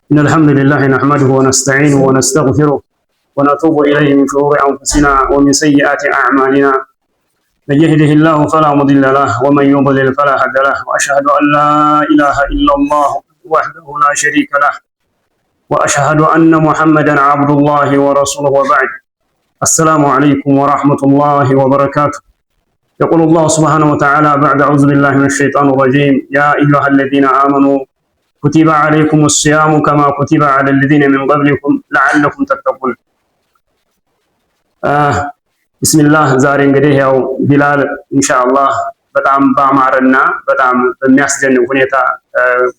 إن الحمد لله نحمده ونستعينه ونستغفره ونتوب إليه من شرور أنفسنا ومن سيئات أعمالنا. من يهده الله فلا مضل له ومن يضلل فلا هادي له، وأشهد أن لا إله إلا الله وحده لا شريك له، وأشهد أن محمدا عبد الله ورسوله، وبعد. السلام عليكم ورحمة الله وبركاته. يقول الله سبحانه وتعالى بعد أعوذ بالله من الشيطان الرجيم: يا أيها الذين آمنوا كتب عليكم الصيام كما كتب على الذين من قبلكم لعلكم تتقون። ቢስሚላህ ዛሬ እንግዲህ ያው ቢላል ኢንሻአላህ በጣም ባማረና በጣም በሚያስደንቅ ሁኔታ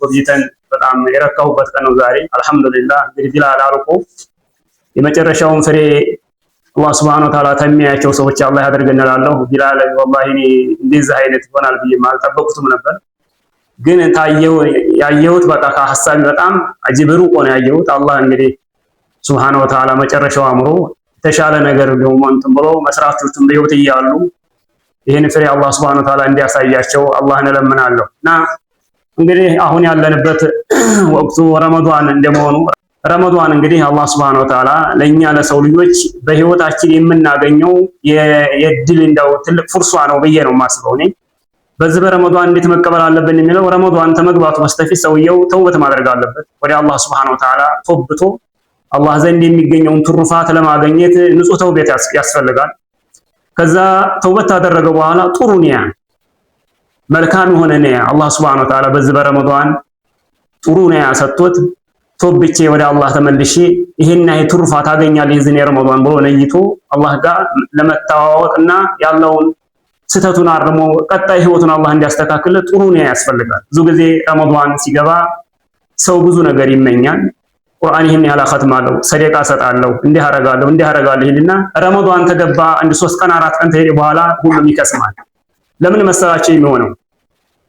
ጎብኝተን በጣም የረካሁበት ቀን ነው ዛሬ። አልሐምዱሊላህ እንግዲህ ቢላል አልቆ የመጨረሻውን ፍሬ አላህ ሱብሓነሁ ወተዓላ ተሚያቸው ሰዎች አላህ ያደርገን እላለሁ። ቢላል ወላሂ እኔ እንደዚህ አይነት ይሆናል ብዬ አልጠበቅኩትም ነበር። ግን ያየሁት በቃ ከሐሳቢ በጣም አጅብ ሩቅ ነው ያየሁት። አላህ እንግዲህ ሱብሓነሁ ወተዓላ መጨረሻው አምሮ የተሻለ ነገር ደግሞ እንትን ብሎ መስራቾቹም በህይወት እያሉ ይሄን ፍሬ አላህ ሱብሓነሁ ወተዓላ እንዲያሳያቸው አላህን እለምናለሁ። እና እንግዲህ አሁን ያለንበት ወቅቱ ረመዷን እንደመሆኑ ረመዷን እንግዲህ አላህ ሱብሓነሁ ወተዓላ ለኛ ለሰው ልጆች በህይወታችን የምናገኘው የድል እንደው ትልቅ ፍርሷ ነው ብዬ ነው የማስበው እኔ። በዚህ በረመዷን እንዴት መቀበል አለብን የሚለው ረመዷን ተመግባቱ በስተፊት ሰውየው ተውበት ማድረግ አለበት። ወደ አላህ ሱብሓነሁ ወተዓላ ተውብቶ አላህ ዘንድ የሚገኘውን ትሩፋት ለማግኘት ንጹህ ተውበት ያስፈልጋል። ከዛ ተውበት ካደረገ በኋላ ጥሩ ኒያ መልካም የሆነ ኒያ አላህ ሱብሓነሁ ወተዓላ በዚህ በረመዷን ጥሩ ኒያ ሰጥቶት ተውብቼ ወደ አላህ ተመልሼ ይሄን ትሩፋት አገኛለሁ የዚህ ረመዷን ብሎ ነይቶ አላህ ጋር ለመተዋወቅና ያለውን ስተቱን አርሞ ቀጣይ ህይወቱን አላህ እንዲያስተካክል ጥሩ ኒያ ያስፈልጋል። ብዙ ጊዜ ረመዷን ሲገባ ሰው ብዙ ነገር ይመኛል። ቁርአን ይሄን ያህል አኸትማለሁ፣ ሰደቃ ሰጣለሁ፣ እንዲህ አረጋለሁ ይልና ረመዷን ተገባ አንድ 3 ቀን 4 ቀን ተሄደ በኋላ ሁሉም ይከስማል። ለምን መሰላችሁ የሚሆነው?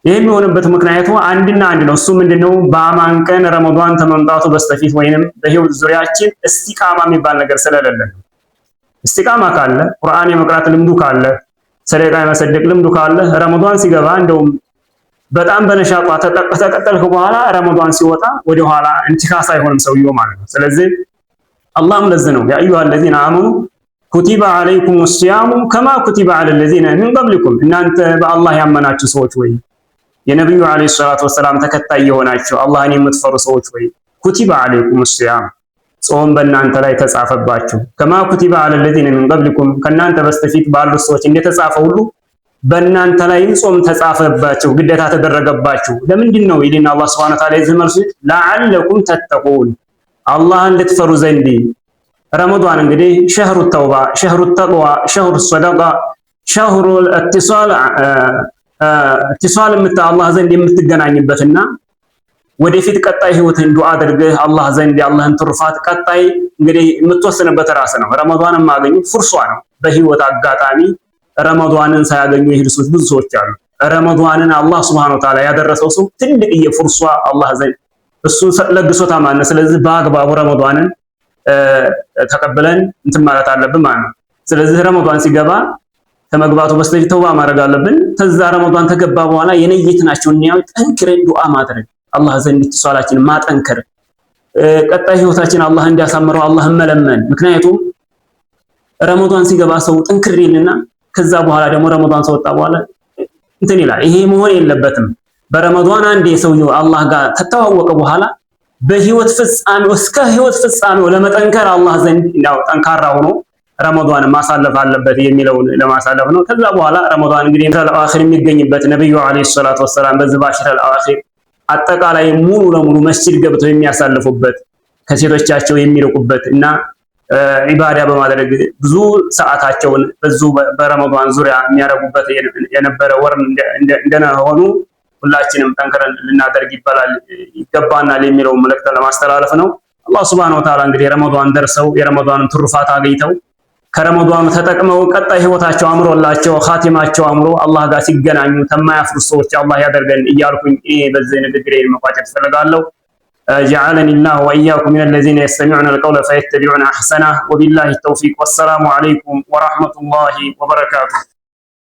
ይሄ የሚሆንበት ምክንያቱ አንድና አንድ ነው። እሱ ምንድነው? በአማን ቀን ረመዷን ተመምጣቱ በስተፊት ወይንም በህይወት ዙሪያችን እስቲቃማ የሚባል ነገር ስለሌለ ነው። እስቲቃማ ካለ ቁርአን የመቅራት ልምዱ ካለ ሰደቃ የመሰደቅ ልምዱ ካለ ረመዷን ሲገባ እንደውም በጣም በነሻጧ ተቀጠልክ በኋላ ረመዷን ሲወጣ ወደ ኋላ እንቲካሳ አይሆንም ሰውየው ማለት ነው። ስለዚህ አላህም ለዚህ ነው ያ አዩሃ الذين آمنوا كتب عليكم الصيام كما كتب على الذين من قبلكم እናንተ በአላህ ያመናችሁ ሰዎች ወይ የነብዩ አለይሂ ሰላቱ ወሰላም ተከታይ የሆናችሁ አላህን የምትፈሩ ሰዎች ወይ كتب عليكم الصيام ጾም በእናንተ ላይ ተጻፈባችሁ كما كتب على الذين من قبلكم ከናንተ በስተፊት ባሉ ሰዎች እንደተጻፈ ሁሉ በእናንተ ላይ ጾም ተጻፈባችሁ ግዴታ ተደረገባችሁ። ለምንድን ነው ይልና አላህ Subhanahu Wa Ta'ala ይዘመርሱ ለዓለኩም ተተቁን አላህን ልትፈሩ ዘንድ። ረመዷን እንግዲህ ሸህሩ ተውባ፣ ሸህሩ ተቅዋ፣ ሸህሩ ሰደቃ፣ ሸህሩ ኢትሷል አላህ ዘንድ የምትገናኝበትና ወደፊት ቀጣይ ህይወትን ዱዓ አድርገህ አላህ ዘንድ ያለህን ትሩፋት ቀጣይ እንግዲህ የምትወስንበት ራስ ነው። ረመዷንን ማግኘት ፍርሷ ነው። በህይወት አጋጣሚ ረመዷንን ሳያገኙ የሄዱ ሰዎች ብዙ ሰዎች አሉ። ረመዷንን አላህ Subhanahu Wa Ta'ala ያደረሰው ሰው ትልቅ የፍርሷ አላህ ዘንድ እሱን ለግሶታ ማለት። ስለዚህ በአግባቡ ረመዷንን ተቀበለን እንትን ማለት አለብን ማለት ነው። ስለዚህ ረመዷን ሲገባ ተመግባቱ በስተፊት ተውባ ማድረግ አለብን። ከዛ ረመዷን ተገባ በኋላ የነየትናቸውን ኒያው ጠንክረን ዱዓ ማድረግ አላህ ዘንድ ትሷላችን ማጠንከር ቀጣይ ህይወታችን አላህ እንዲያሳምረው አላህን መለመን። ምክንያቱም ረመዷን ሲገባ ሰው ጠንክር ይልና ከዛ በኋላ ደግሞ ረመዷን ሰወጣ በኋላ እንትን ይላል። ይሄ መሆን የለበትም። በረመዷን አንዴ ሰውየው አላህ ጋር ተተዋወቀ በኋላ በህይወት ፍጻሜው እስከ ህይወት ፍጻሜው ለመጠንከር አላህ ዘንድ ያው ጠንካራ ሆኖ ረመዷን ማሳለፍ አለበት የሚለውን ለማሳለፍ ነው። ከዛ በኋላ ረመዷን እንግዲህ አኺር የሚገኝበት ነብዩ አለይሂ ሰላቱ ወሰላም በዚህ ባሽረል አኺር አጠቃላይ ሙሉ ለሙሉ መስጂድ ገብተው የሚያሳልፉበት ከሴቶቻቸው የሚርቁበት እና ኢባዳ በማድረግ ብዙ ሰዓታቸውን በዙ በረመዷን ዙሪያ የሚያረጉበት የነበረ ወር እንደሆኑ ሁላችንም ጠንክረን ልናደርግ ይገባናል የሚለው መልእክት ለማስተላለፍ ነው። አላህ Subhanahu Wa Ta'ala እንግዲህ ረመዷን ደርሰው የረመዷንን ትሩፋት አግኝተው ከረመዷን ተጠቅመው ቀጣይ ህይወታቸው አምሮላቸው ኻቲማቸው አምሮ አላህ ጋር ሲገናኙ ተማያፍሩ ሰዎች አላህ ያደርገን እያልኩኝ በዚህ ንግግሬን መቋጨት ፈልጋለሁ። جعلني الله وإياكم من الذين يستمعون القول فيتبعون أحسنه، وبالله التوفيق، والسلام عليكم ورحمة الله وبركاته.